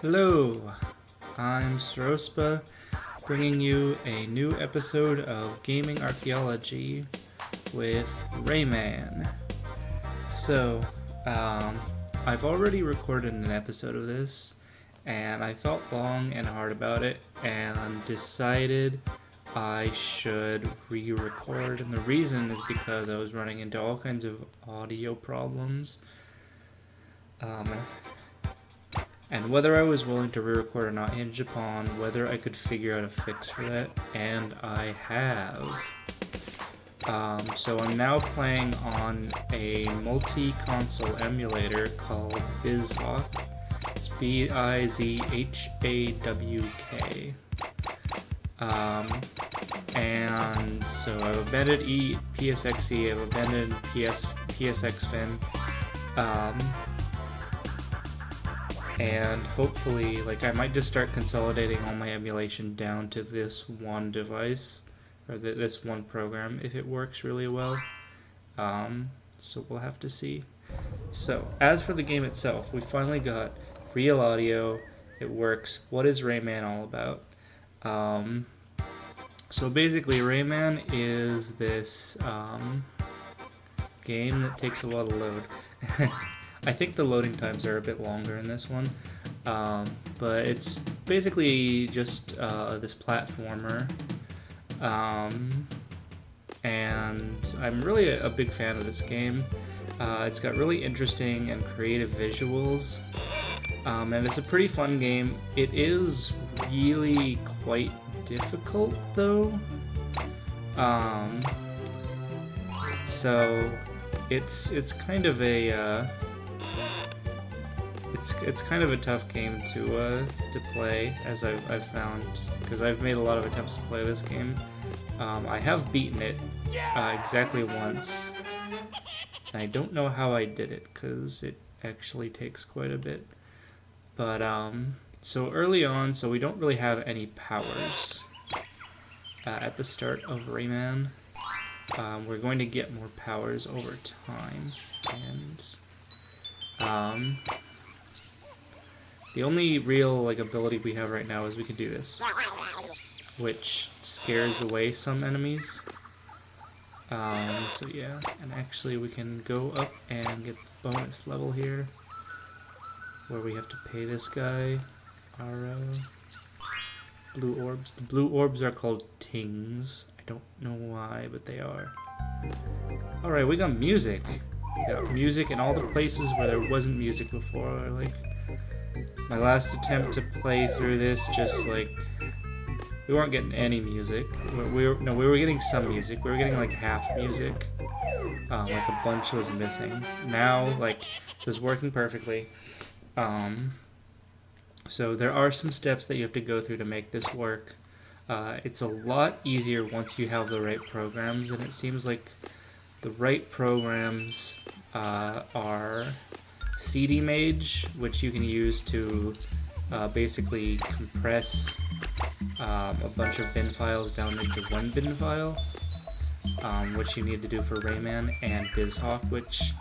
Hello, I'm Sorospa, bringing you a new episode of Gaming Archaeology with Rayman. So, I've already recorded an episode of this, and I thought long and hard about it, and decided I should re-record, and the reason is because I was running into all kinds of audio problems. And whether I was willing to re-record or not hinged upon whether I could figure out a fix for that, and I have. So I'm now playing on a multi-console emulator called BizHawk. It's BIZHAWK. And so I've abandoned PSXE, I've abandoned PSXFin. And hopefully, I might just start consolidating all my emulation down to this one device, or this one program, if it works really well. So we'll have to see. So, as for the game itself, we finally got real audio. It works. What is Rayman all about? So basically, Rayman is this game that takes a while to load. I think the loading times are a bit longer in this one, but it's basically just this platformer, and I'm really a big fan of this game. It's got really interesting and creative visuals, and it's a pretty fun game. It is really quite difficult though, so it's kind of a it's kind of a tough game to play, as I've found, because I've made a lot of attempts to play this game. I have beaten it exactly once, and I don't know how I did it, because it actually takes quite a bit. But so early on, so we don't really have any powers at the start of Rayman. We're going to get more powers over time, and the only real ability we have right now is we can do this, which scares away some enemies. So yeah, and actually we can go up and get the bonus level here, where we have to pay this guy our blue orbs. The blue orbs are called tings. I don't know why, but they are. Alright, we got music. We got music in all the places where there wasn't music before. My last attempt to play through this, we weren't getting any music. We were getting some music. We were getting half music. A bunch was missing. Now, this is working perfectly. So there are some steps that you have to go through to make this work. It's a lot easier once you have the right programs, and it seems like the right programs are CD Mage, which you can use to basically compress a bunch of bin files down into one bin file, which you need to do for Rayman, and BizHawk, which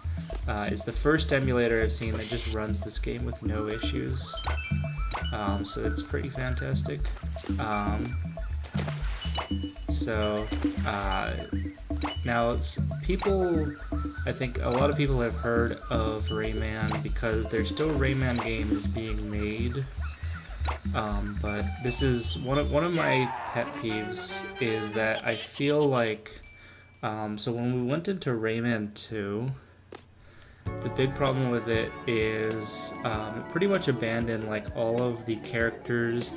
is the first emulator I've seen that just runs this game with no issues. So it's pretty fantastic. Now I think a lot of people have heard of Rayman because there's still Rayman games being made. But this is one of my pet peeves is that I feel like, so when we went into Rayman 2, the big problem with it is it pretty much abandoned all of the characters.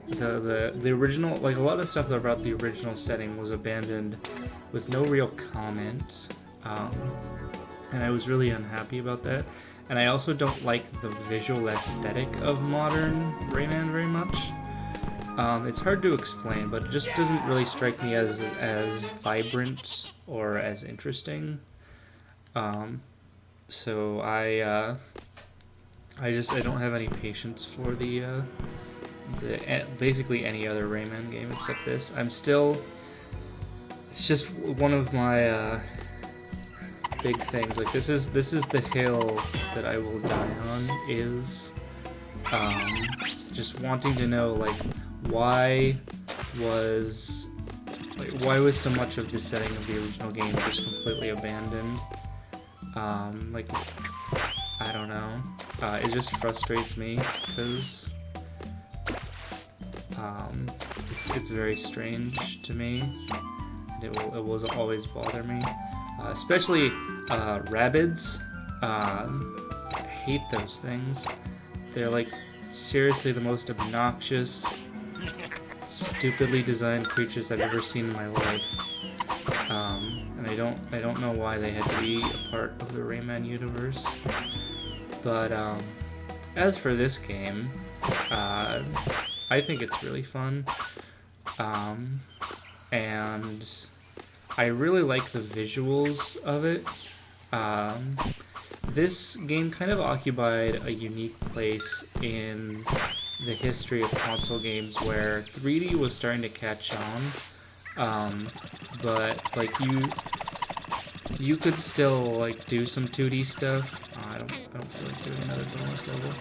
The original, a lot of stuff about the original setting was abandoned with no real comment, and I was really unhappy about that. And I also don't like the visual aesthetic of modern Rayman very much. It's hard to explain, but it just doesn't really strike me as vibrant or as interesting. So I don't have any patience for the basically any other Rayman game except this. It's just one of my big things. Like this is the hill that I will die on, is just wanting to know like why was so much of the setting of the original game just completely abandoned. Like I don't know. It just frustrates me because it's very strange to me. It will always bother me, especially rabbits. I hate those things. They're like seriously the most obnoxious, stupidly designed creatures I've ever seen in my life. And I don't know why they had to be a part of the Rayman universe. But as for this game, I think it's really fun. And I really like the visuals of it. This game kind of occupied a unique place in the history of console games where 3D was starting to catch on, but like you could still like do some 2D stuff. I don't feel like doing another bonus level.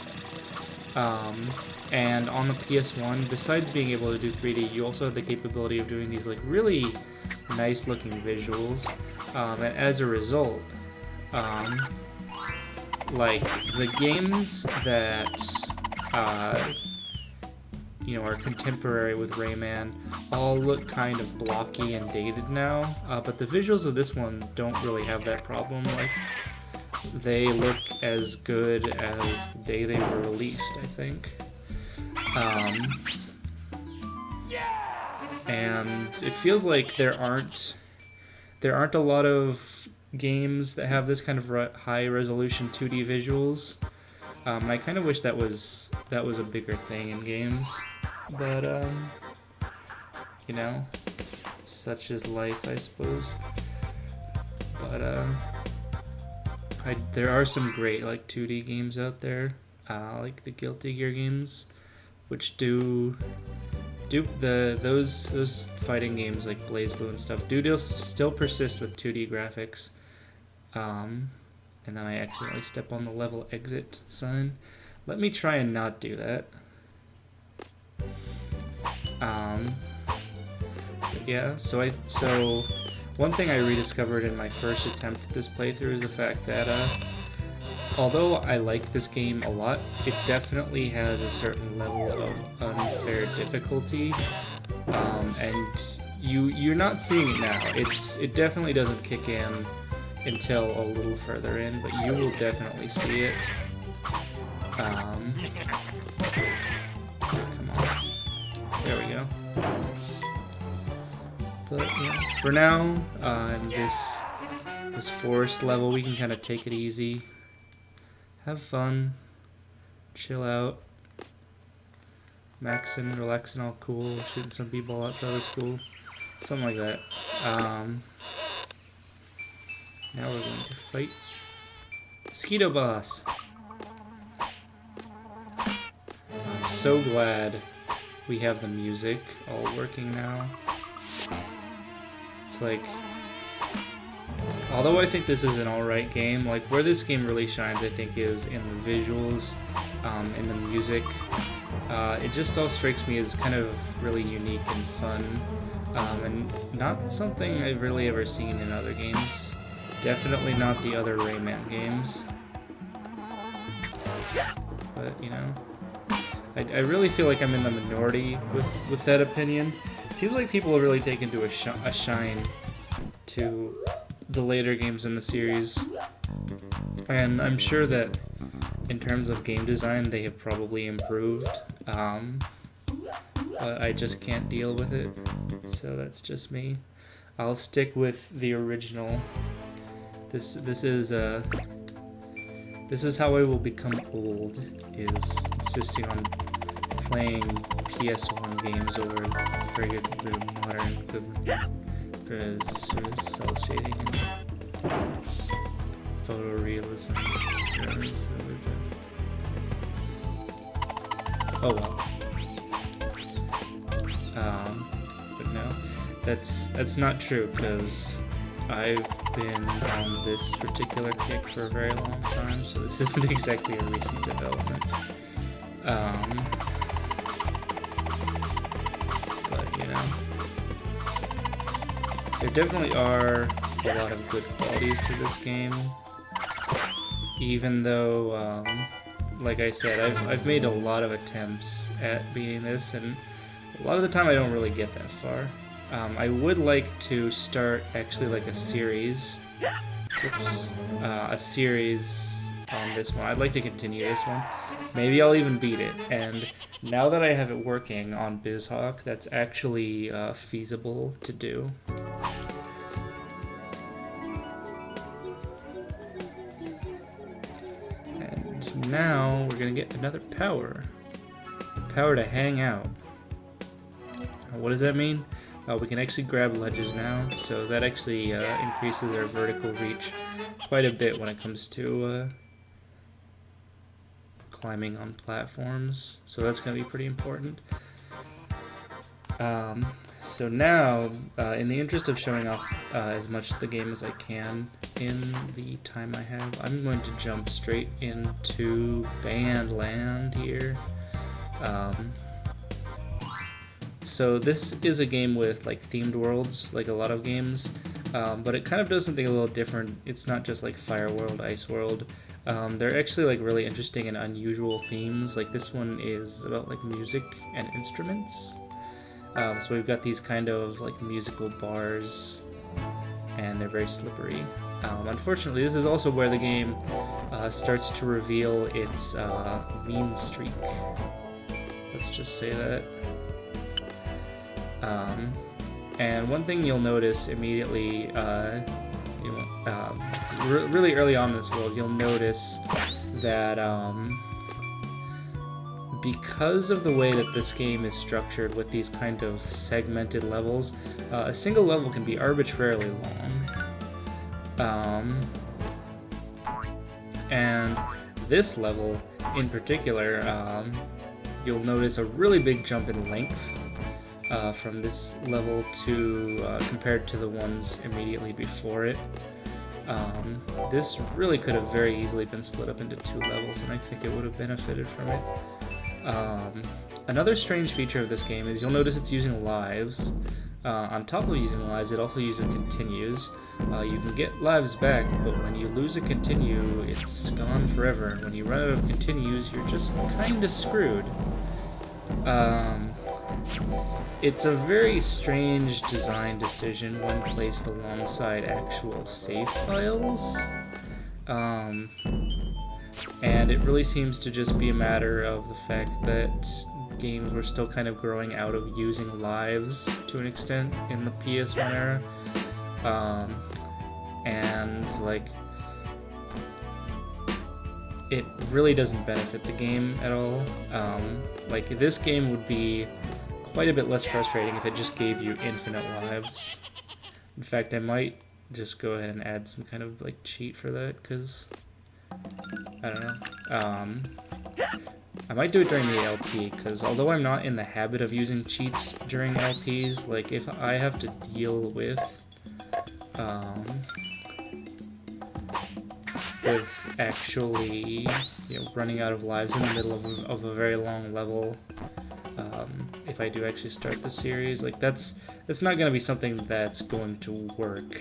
And on the PS1, besides being able to do 3D, you also have the capability of doing these like really nice looking visuals. And as a result, like the games that are contemporary with Rayman all look kind of blocky and dated now, but the visuals of this one don't really have that problem. Like they look as good as the day they were released, I think. And it feels like there aren't a lot of games that have this kind of high resolution 2D visuals. And I kind of wish that was a bigger thing in games, but such is life, I suppose. But there are some great like 2D games out there, like the Guilty Gear games, which do those fighting games like BlazBlue and stuff still persist with 2D graphics. And then I accidentally step on the level exit sign. Let me try and not do that. Yeah, so one thing I rediscovered in my first attempt at this playthrough is the fact that although I like this game a lot, it definitely has a certain level of unfair difficulty, and you're not seeing it now. It definitely doesn't kick in until a little further in, but you will definitely see it. Come on. There we go. But yeah, for now, in this forest level, we can kind of take it easy, have fun, chill out, maxing, relaxing, all cool, shooting some b-ball outside of school, something like that. Now we're going to fight Mosquito Boss. I'm so glad we have the music all working now. It's like, although I think this is an alright game, like where this game really shines I think is in the visuals, in the music. It just all strikes me as kind of really unique and fun, and not something I've really ever seen in other games. Definitely not the other Rayman games. But, I really feel like I'm in the minority with that opinion. It seems like people have really taken to a shine to the later games in the series. And I'm sure that in terms of game design, they have probably improved. But I just can't deal with it. So that's just me. I'll stick with the original. This is how I will become old, is insisting on playing PS1 games over very modern equivalent for sort of cel shading and photorealism. Oh well. But no, that's not true, because I've been on this particular kick for a very long time, so this isn't exactly a recent development. But, you know, there definitely are a lot of good qualities to this game, even though, like I said, I've made a lot of attempts at beating this, and a lot of the time I don't really get that far. I would like to start actually like a series. Oops. A series on this one. I'd like to continue this one. Maybe I'll even beat it. And now that I have it working on BizHawk, that's actually feasible to do. And now we're gonna get another power. Power to hang out. What does that mean? We can actually grab ledges now, so that actually increases our vertical reach quite a bit when it comes to climbing on platforms, so that's going to be pretty important. So now, in the interest of showing off as much of the game as I can in the time I have, I'm going to jump straight into Band Land here. So this is a game with like themed worlds, like a lot of games, but it kind of does something a little different. It's not just like Fire World, Ice World. They're actually like really interesting and unusual themes. Like this one is about like music and instruments. So we've got these kind of like musical bars, and they're very slippery. Unfortunately, this is also where the game starts to reveal its mean streak. Let's just say that. And one thing you'll notice immediately, really early on in this world, you'll notice that because of the way that this game is structured with these kind of segmented levels, a single level can be arbitrarily long. And this level in particular, you'll notice a really big jump in length. From this level to compared to the ones immediately before it. This really could have very easily been split up into 2 levels, and I think it would have benefited from it. Another strange feature of this game is you'll notice it's using lives. On top of using lives, it also uses continues. You can get lives back, but when you lose a continue, it's gone forever, and when you run out of continues, you're just kinda screwed. It's a very strange design decision when placed alongside actual save files. And it really seems to just be a matter of the fact that games were still kind of growing out of using lives to an extent in the PS1 era. And like, it really doesn't benefit the game at all. Like, this game would be quite a bit less frustrating if it just gave you infinite lives. In fact, I might just go ahead and add some kind of like cheat for that, because I don't know. I might do it during the LP, because although I'm not in the habit of using cheats during LPs, like if I have to deal with actually, you know, running out of lives in the middle of a very long level, if I do actually start the series, like that's not going to be something that's going to work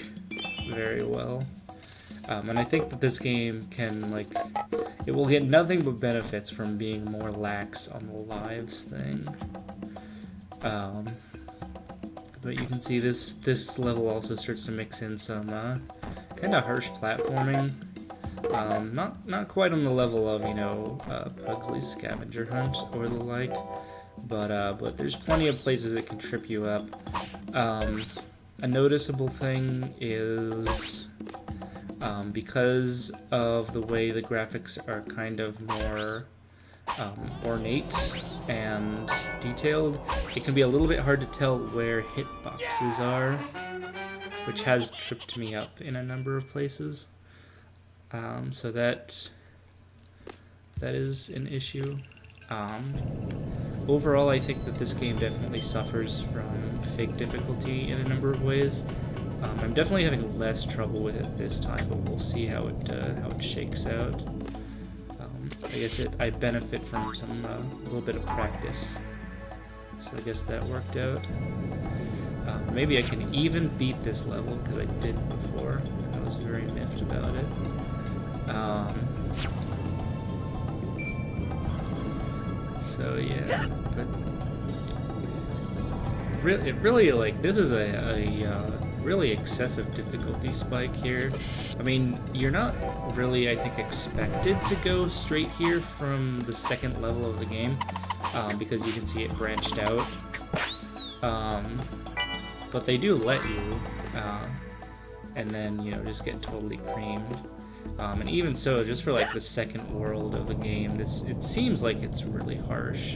very well. And I think that this game can, like, it will get nothing but benefits from being more lax on the lives thing. But you can see this level also starts to mix in some kind of harsh platforming. Not quite on the level of, you know, Pugsley's Scavenger Hunt or the like, but there's plenty of places it can trip you up. A noticeable thing is, because of the way the graphics are kind of more ornate and detailed, it can be a little bit hard to tell where hitboxes are, which has tripped me up in a number of places. So that is an issue. Overall, I think that this game definitely suffers from fake difficulty in a number of ways. I'm definitely having less trouble with it this time, but we'll see how it shakes out. I guess I benefit from some a little bit of practice, so I guess that worked out. Maybe I can even beat this level because I didn't before. I was very miffed about it. So yeah, but really like this is a really excessive difficulty spike here. I mean, you're not really, I think, expected to go straight here from the second level of the game, because you can see it branched out. But they do let you, and then, you know, just get totally creamed. And even so, just for like the second world of the game, it seems like it's really harsh.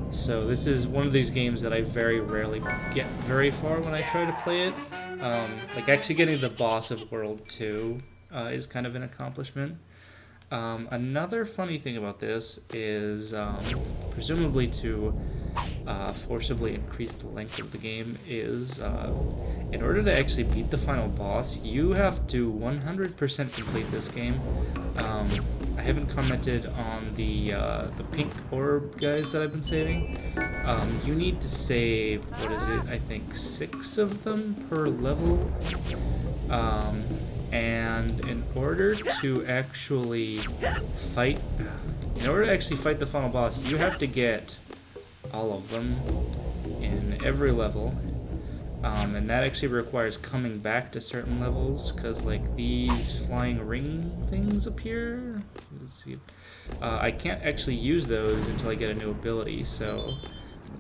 So this is one of these games that I very rarely get very far when I try to play it. Like actually getting the boss of World 2 is kind of an accomplishment. Another funny thing about this is, presumably to forcibly increase the length of the game, is in order to actually beat the final boss, you have to 100% complete this game. I haven't commented on the pink orb guys that I've been saving. You need to save, what is it, I think 6 of them per level. And in order to actually fight the final boss, you have to get all of them in every level. And that actually requires coming back to certain levels, because like these flying ring things appear. Let's see. I can't actually use those until I get a new ability, so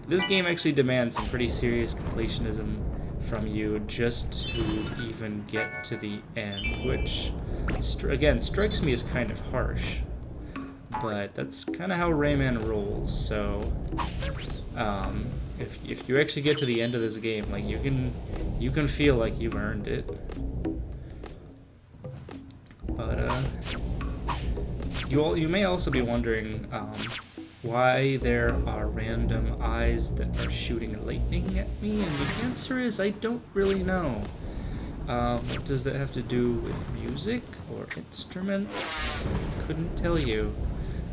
this game actually demands some pretty serious completionism from you just to even get to the end, which again strikes me as kind of harsh, but that's kind of how Rayman rolls. So if you actually get to the end of this game, like you can feel like you've earned it. But you may also be wondering why there are random eyes that are shooting lightning at me, and the answer is I don't really know. What does that have to do with music or instruments? Couldn't tell you.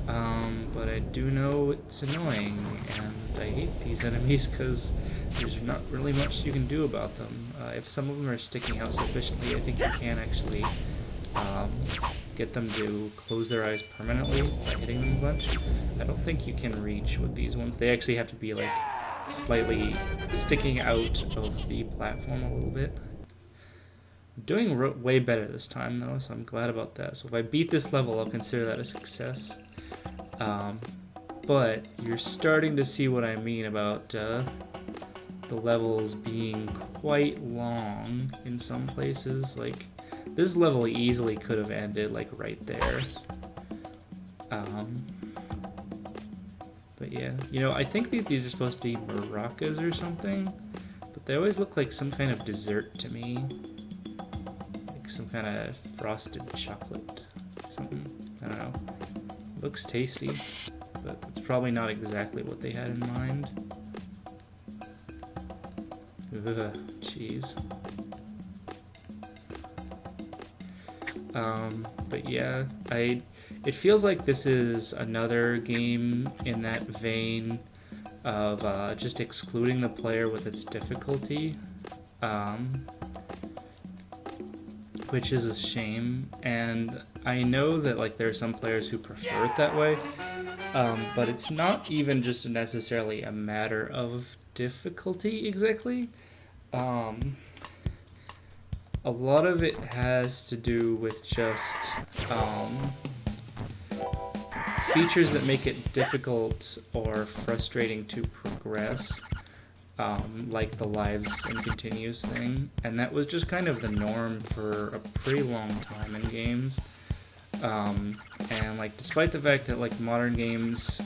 But I do know it's annoying, and I hate these enemies because there's not really much you can do about them. If some of them are sticking out sufficiently, I think you can actually get them to close their eyes permanently by hitting them a bunch. I don't think you can reach with these ones. They actually have to be like slightly sticking out of the platform a little bit. I'm doing way better this time though, so I'm glad about that. So if I beat this level, I'll consider that a success. But you're starting to see what I mean about the levels being quite long in some places. Like this level easily could have ended like right there. But yeah, you know, I think these are supposed to be maracas or something, but they always look like some kind of dessert to me. Like some kind of frosted chocolate, something, I don't know. Looks tasty, but it's probably not exactly what they had in mind. Ugh, jeez. But yeah, it feels like this is another game in that vein of just excluding the player with its difficulty, which is a shame. And I know that like there are some players who prefer it that way, but it's not even just necessarily a matter of difficulty exactly. A lot of it has to do with just features that make it difficult or frustrating to progress, like the lives and continues thing, and that was just kind of the norm for a pretty long time in games. And like despite the fact that like modern games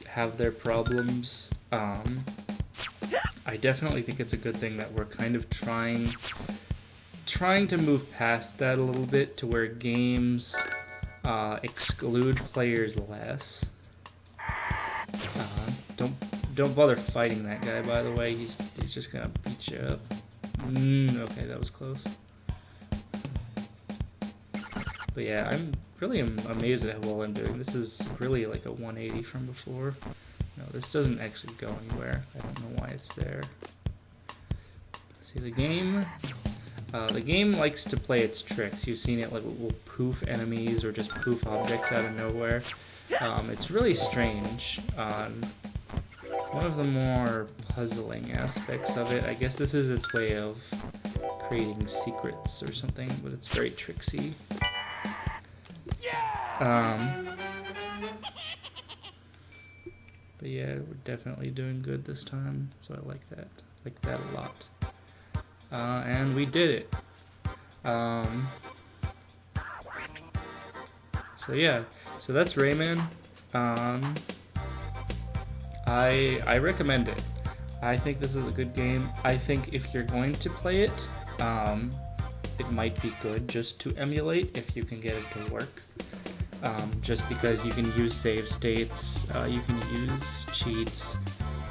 have their problems, I definitely think it's a good thing that we're kind of trying to move past that a little bit to where games exclude players less. Don't bother fighting that guy, by the way. He's just gonna beat you up. Okay, that was close. But yeah, I'm really amazed at how well I'm doing. This is really like a 180 from before. No, this doesn't actually go anywhere. I don't know why it's there. See, the game likes to play its tricks. You've seen it, like, it will poof enemies or just poof objects out of nowhere. It's really strange. One of the more puzzling aspects of it, I guess this is its way of creating secrets or something, but it's very tricksy. But yeah, we're definitely doing good this time, so I like that. Like that a lot. And we did it. So yeah, so that's Rayman. I recommend it. I think this is a good game. I think if you're going to play it, it might be good just to emulate if you can get it to work. Just because you can use save states, you can use cheats,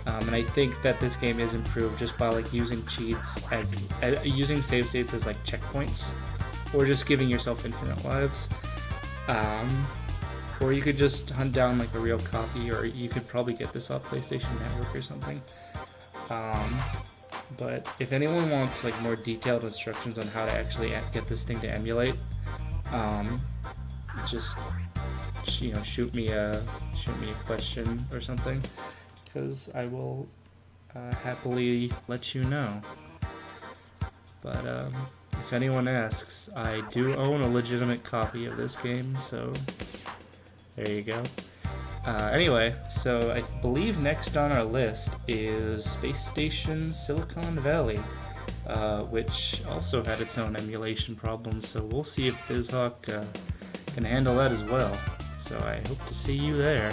and I think that this game is improved just by like using cheats as using save states as like checkpoints, or just giving yourself infinite lives. Or you could just hunt down like a real copy, or you could probably get this off PlayStation Network or something. But if anyone wants like more detailed instructions on how to actually get this thing to emulate, just shoot me a question or something, because I will happily let you know. But if anyone asks, I do own a legitimate copy of this game, so there you go. Anyway, so I believe next on our list is Space Station Silicon Valley, which also had its own emulation problems, so we'll see if BizHawk can handle that as well. So I hope to see you there.